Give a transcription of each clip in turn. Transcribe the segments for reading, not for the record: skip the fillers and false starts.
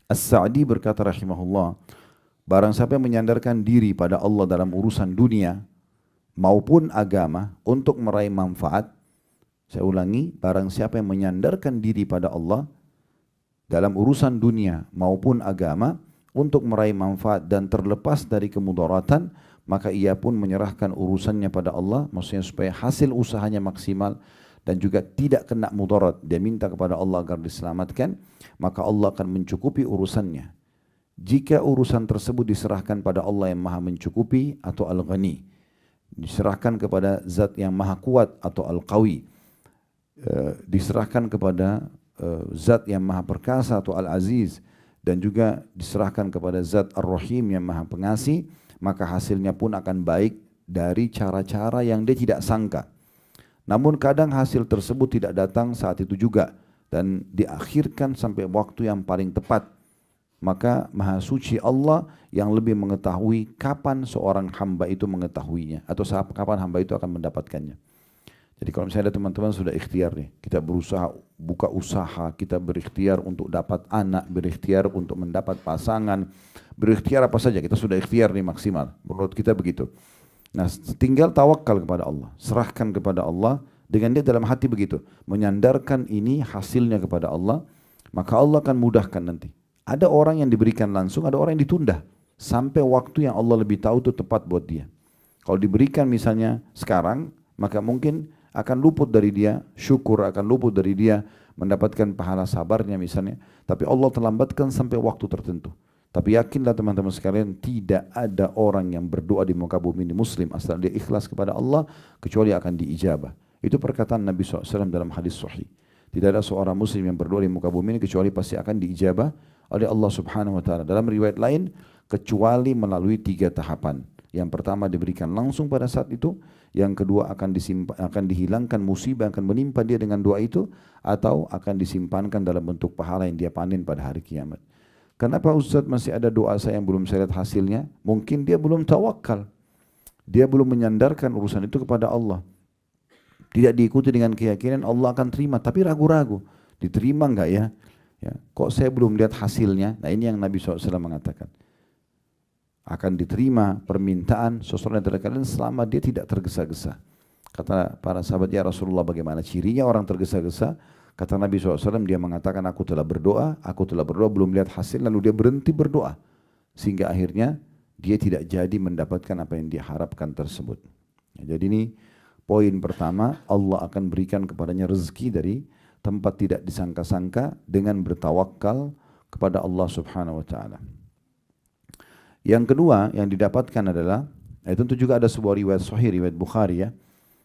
As-Sa'di berkata rahimahullah, barang siapa yang menyandarkan diri pada Allah dalam urusan dunia maupun agama untuk meraih manfaat, saya ulangi, barang siapa yang menyandarkan diri pada Allah dalam urusan dunia maupun agama untuk meraih manfaat dan terlepas dari kemudaratan, maka ia pun menyerahkan urusannya pada Allah, maksudnya supaya hasil usahanya maksimal dan juga tidak kena mudarat. Dia minta kepada Allah agar diselamatkan, maka Allah akan mencukupi urusannya. Jika urusan tersebut diserahkan pada Allah yang maha mencukupi atau al-ghani, diserahkan kepada zat yang maha kuat atau al-qawi, diserahkan kepada zat yang maha perkasa atau al-aziz, dan juga diserahkan kepada zat ar-rahim yang maha pengasih, maka hasilnya pun akan baik dari cara-cara yang dia tidak sangka. Namun kadang hasil tersebut tidak datang saat itu juga dan diakhirkan sampai waktu yang paling tepat. Maka maha suci Allah yang lebih mengetahui kapan seorang hamba itu mengetahuinya atau kapan hamba itu akan mendapatkannya. Jadi kalau misalnya ada teman-teman sudah ikhtiar nih, kita berusaha buka usaha, kita berikhtiar untuk dapat anak, berikhtiar untuk mendapat pasangan, berikhtiar apa saja, kita sudah ikhtiar nih maksimal. Menurut kita begitu. Nah, tinggal tawakal kepada Allah, serahkan kepada Allah dengan dia dalam hati begitu, menyandarkan ini hasilnya kepada Allah, maka Allah akan mudahkan nanti. Ada orang yang diberikan langsung, ada orang yang ditunda sampai waktu yang Allah lebih tahu itu tepat buat dia. Kalau diberikan misalnya sekarang, maka mungkin akan luput dari dia syukur, akan luput dari dia mendapatkan pahala sabarnya misalnya. Tapi Allah terlambatkan sampai waktu tertentu. Tapi yakinlah teman-teman sekalian, tidak ada orang yang berdoa di muka bumi ini muslim asal dia ikhlas kepada Allah kecuali akan diijabah. Itu perkataan Nabi SAW dalam hadis sahih. Tidak ada seorang muslim yang berdoa di muka bumi ini kecuali pasti akan diijabah oleh Allah Subhanahu wa taala. Dalam riwayat lain, kecuali melalui 3 tahapan. Yang pertama diberikan langsung pada saat itu, yang kedua akan dihilangkan musibah yang akan menimpa dia dengan doa itu, atau akan disimpankan dalam bentuk pahala yang dia panen pada hari kiamat. Kenapa Ustaz masih ada doa saya yang belum saya lihat hasilnya? Mungkin dia belum tawakal. Dia belum menyandarkan urusan itu kepada Allah. Tidak diikuti dengan keyakinan Allah akan terima, tapi ragu-ragu. Diterima enggak ya? Ya, kok saya belum lihat hasilnya? Nah, ini yang Nabi SAW mengatakan. Akan diterima permintaan seseorang dari kalian selama dia tidak tergesa-gesa. Kata para sahabat, ya Rasulullah, bagaimana cirinya orang tergesa-gesa? Kata Nabi SAW, dia mengatakan, aku telah berdoa, belum lihat hasil, lalu dia berhenti berdoa. Sehingga akhirnya dia tidak jadi mendapatkan apa yang dia harapkan tersebut. Ya, jadi ini poin pertama, Allah akan berikan kepadanya rezeki dari tempat tidak disangka-sangka dengan bertawakal kepada Allah Subhanahu wa taala. Yang kedua yang didapatkan adalah, tentu juga ada sebuah riwayat sahih, riwayat Bukhari ya.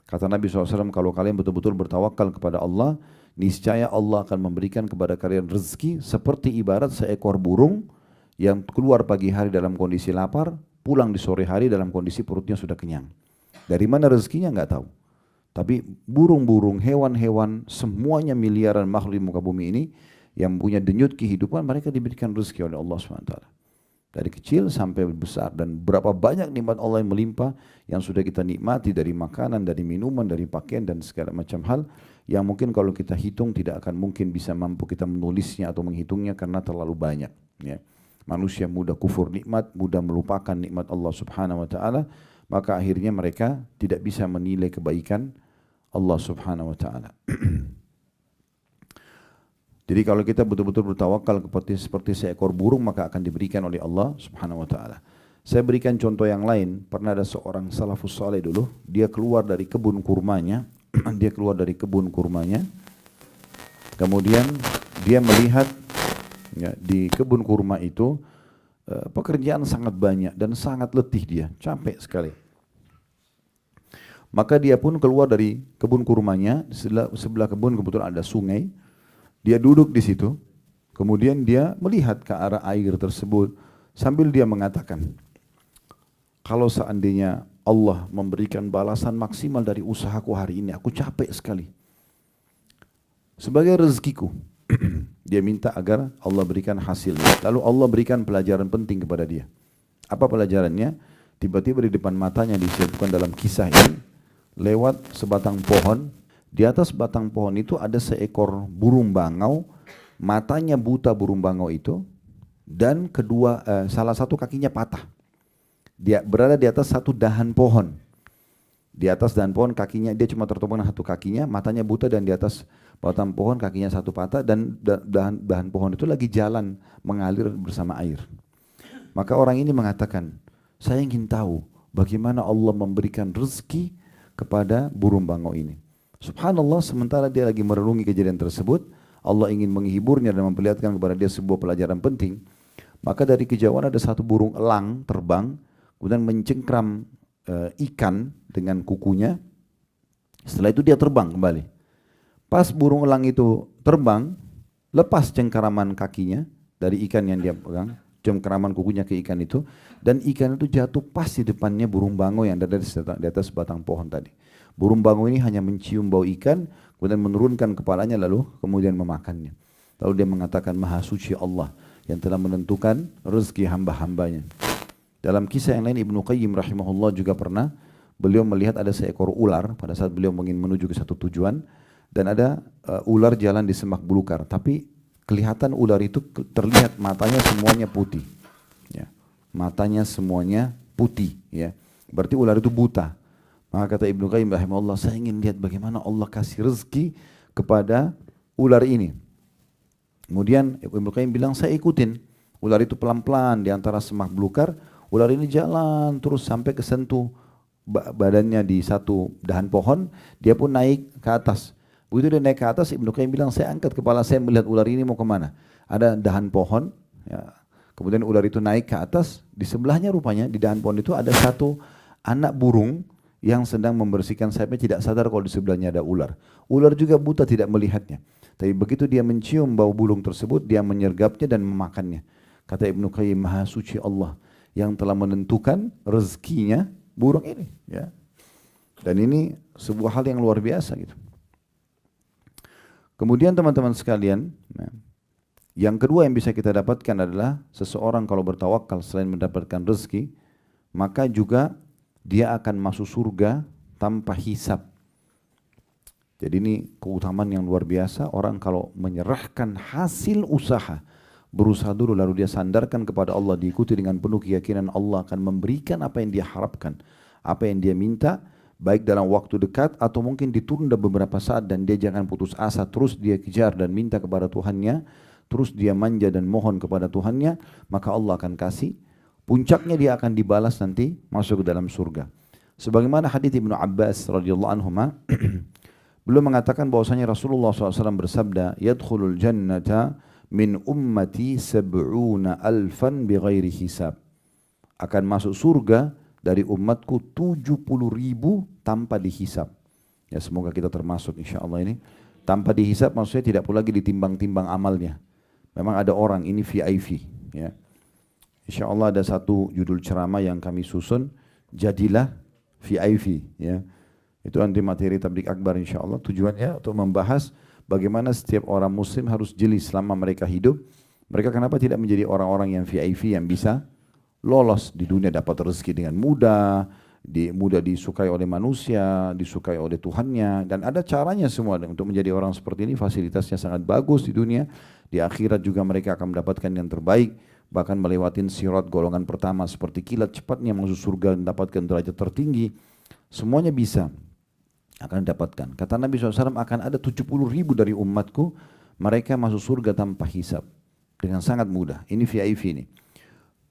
Kata Nabi SAW, kalau kalian betul-betul bertawakal kepada Allah, niscaya Allah akan memberikan kepada kalian rezeki seperti ibarat seekor burung yang keluar pagi hari dalam kondisi lapar, pulang di sore hari dalam kondisi perutnya sudah kenyang. Dari mana rezekinya nggak tahu. Tapi burung-burung, hewan-hewan, semuanya miliaran makhluk di muka bumi ini yang punya denyut kehidupan, mereka diberikan rezeki oleh Allah SWT. Dari kecil sampai besar, dan berapa banyak nikmat Allah yang melimpah yang sudah kita nikmati dari makanan, dari minuman, dari pakaian dan segala macam hal yang mungkin kalau kita hitung tidak akan mungkin bisa mampu kita menulisnya atau menghitungnya karena terlalu banyak. Ya. Manusia mudah kufur nikmat, mudah melupakan nikmat Allah Subhanahu wa taala, maka akhirnya mereka tidak bisa menilai kebaikan Allah Subhanahu wa taala. Jadi kalau kita betul-betul bertawakal seperti seekor burung, maka akan diberikan oleh Allah Subhanahu wa taala. Saya berikan contoh yang lain. Pernah ada seorang salafus saleh dulu, dia keluar dari kebun kurmanya, kemudian dia melihat ya, di kebun kurma itu pekerjaan sangat banyak dan sangat letih, dia capek sekali. Maka dia pun keluar dari kebun kurmanya, di sebelah kebun kebetulan ada sungai. Dia duduk di situ, kemudian dia melihat ke arah air tersebut sambil dia mengatakan, kalau seandainya Allah memberikan balasan maksimal dari usahaku hari ini, aku capek sekali. Sebagai rezekiku, dia minta agar Allah berikan hasilnya. Lalu Allah berikan pelajaran penting kepada dia. Apa pelajarannya? Tiba-tiba di depan matanya disebutkan dalam kisah ini, lewat sebatang pohon. Di atas batang pohon itu ada seekor burung bangau, matanya buta burung bangau itu, dan salah satu kakinya patah. Dia berada di atas satu dahan pohon. Di atas dahan pohon kakinya, dia cuma tertopang dengan satu kakinya, matanya buta, dan di atas batang pohon kakinya satu patah, dan dahan pohon itu lagi jalan mengalir bersama air. Maka orang ini mengatakan, saya ingin tahu bagaimana Allah memberikan rezeki kepada burung bangau ini. Subhanallah, sementara dia lagi merenungi kejadian tersebut, Allah ingin menghiburnya dan memperlihatkan kepada dia sebuah pelajaran penting. Maka dari kejauhan ada satu burung elang terbang, kemudian mencengkram ikan dengan kukunya. Setelah itu dia terbang kembali. Pas burung elang itu terbang, lepas cengkeraman kakinya dari ikan yang dia pegang, cengkeraman kukunya ke ikan itu, dan ikan itu jatuh pas di depannya burung bangau yang ada di atas batang pohon tadi. Burung bangau ini hanya mencium bau ikan, kemudian menurunkan kepalanya lalu kemudian memakannya. Lalu dia mengatakan, Maha Suci Allah yang telah menentukan rezeki hamba-hambanya. Dalam kisah yang lain Ibnu Qayyim rahimahullah juga pernah, beliau melihat ada seekor ular pada saat beliau ingin menuju ke satu tujuan, dan ada ular jalan di semak belukar, tapi kelihatan ular itu terlihat matanya semuanya putih. Ya. Matanya semuanya putih. Ya. Berarti ular itu buta. Maka kata Ibnu Qayyim rahimahullah, saya ingin lihat bagaimana Allah kasih rezeki kepada ular ini. Kemudian Ibnu Qayyim bilang, saya ikutin. Ular itu pelan-pelan di antara semak belukar. Ular ini jalan terus sampai kesentuh badannya di satu dahan pohon, dia pun naik ke atas. Begitu dia naik ke atas, Ibnu Qayyim bilang, saya angkat kepala saya melihat ular ini mau kemana. Ada dahan pohon, ya. Kemudian ular itu naik ke atas, di sebelahnya rupanya di dahan pohon itu ada satu anak burung yang sedang membersihkan sayapnya, tidak sadar kalau di sebelahnya ada ular. Ular juga buta tidak melihatnya. Tapi begitu dia mencium bau bulung tersebut, dia menyergapnya dan memakannya. Kata Ibnu Qayyim, Maha Suci Allah yang telah menentukan rezekinya burung ini, ya. Dan ini sebuah hal yang luar biasa gitu. Kemudian teman-teman sekalian, yang kedua yang bisa kita dapatkan adalah seseorang kalau bertawakal selain mendapatkan rezeki, maka juga dia akan masuk surga tanpa hisab. Jadi ini keutamaan yang luar biasa. Orang kalau menyerahkan hasil usaha, berusaha dulu lalu dia sandarkan kepada Allah, diikuti dengan penuh keyakinan Allah akan memberikan apa yang dia harapkan, apa yang dia minta, baik dalam waktu dekat atau mungkin ditunda beberapa saat, dan dia jangan putus asa, terus dia kejar dan minta kepada Tuhannya, terus dia manja dan mohon kepada Tuhannya, maka Allah akan kasih. Puncaknya dia akan dibalas nanti masuk ke dalam surga. Sebagaimana hadits Ibnu Abbas radhiyallahu anhuma, beliau mengatakan bahwasanya Rasulullah SAW bersabda, "Yadkhulul jannata min ummati sab'una alfan bighairi hisab." Akan masuk surga dari umatku 70.000 tanpa dihisab. Ya, semoga kita termasuk insyaallah ini. Tanpa dihisab maksudnya tidak pula lagi ditimbang-timbang amalnya. Memang ada orang ini VIP, ya. Insyaallah ada satu judul ceramah yang kami susun, jadilah VIP, ya. Itu anti materi tabligh akbar insyaallah. Tujuannya untuk membahas bagaimana setiap orang muslim harus jeli selama mereka hidup. Mereka kenapa tidak menjadi orang-orang yang VIP yang bisa lolos di dunia, dapat rezeki dengan mudah, mudah disukai oleh manusia, disukai oleh Tuhannya, dan ada caranya semua untuk menjadi orang seperti ini. Fasilitasnya sangat bagus di dunia, di akhirat juga mereka akan mendapatkan yang terbaik, bahkan melewatin sirat golongan pertama seperti kilat cepatnya masuk surga dan mendapatkan derajat tertinggi. Semuanya bisa akan dapatkan. Kata Nabi SAW, akan ada 70.000 dari umatku, mereka masuk surga tanpa hisab dengan sangat mudah. Ini VIP ini.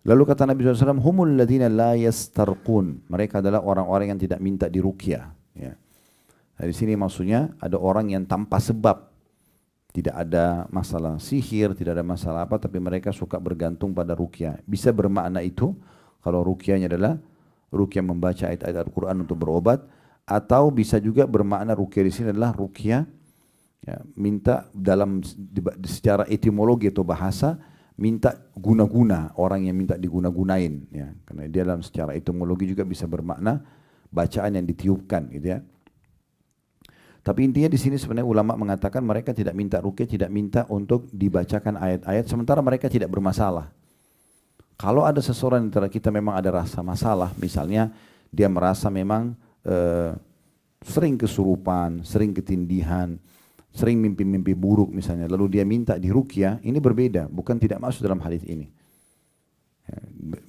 Lalu kata Nabi SAW, humul ladina la yastarqun. Mereka adalah orang-orang yang tidak minta diruqyah. Ya. Dari sini maksudnya ada orang yang tanpa sebab. Tidak ada masalah sihir, tidak ada masalah apa, tapi mereka suka bergantung pada ruqyah. Bisa bermakna itu, kalau ruqyahnya adalah ruqyah membaca ayat-ayat Al-Quran untuk berobat, atau bisa juga bermakna ruqyah di sini adalah ruqyah, ya, minta dalam secara etimologi atau bahasa, minta guna-guna, orang yang minta diguna-gunain, ya. Karena dia dalam secara etimologi juga bisa bermakna bacaan yang ditiupkan, gitu ya. Tapi intinya di sini sebenarnya ulama mengatakan mereka tidak minta ruqyah, tidak minta untuk dibacakan ayat-ayat, sementara mereka tidak bermasalah. Kalau ada seseorang antara kita memang ada rasa masalah, misalnya dia merasa memang sering kesurupan, sering ketindihan, sering mimpi-mimpi buruk misalnya, lalu dia minta diruqyah, ini berbeda, bukan tidak masuk dalam hadis ini.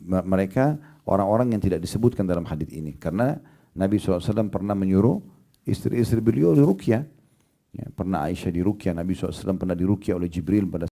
Mereka orang-orang yang tidak disebutkan dalam hadis ini. Karena Nabi SAW pernah menyuruh istri-istri beliau diruqyah. Ya, pernah Aisyah diruqyah, Nabi SAW pernah diruqyah oleh Jibril pada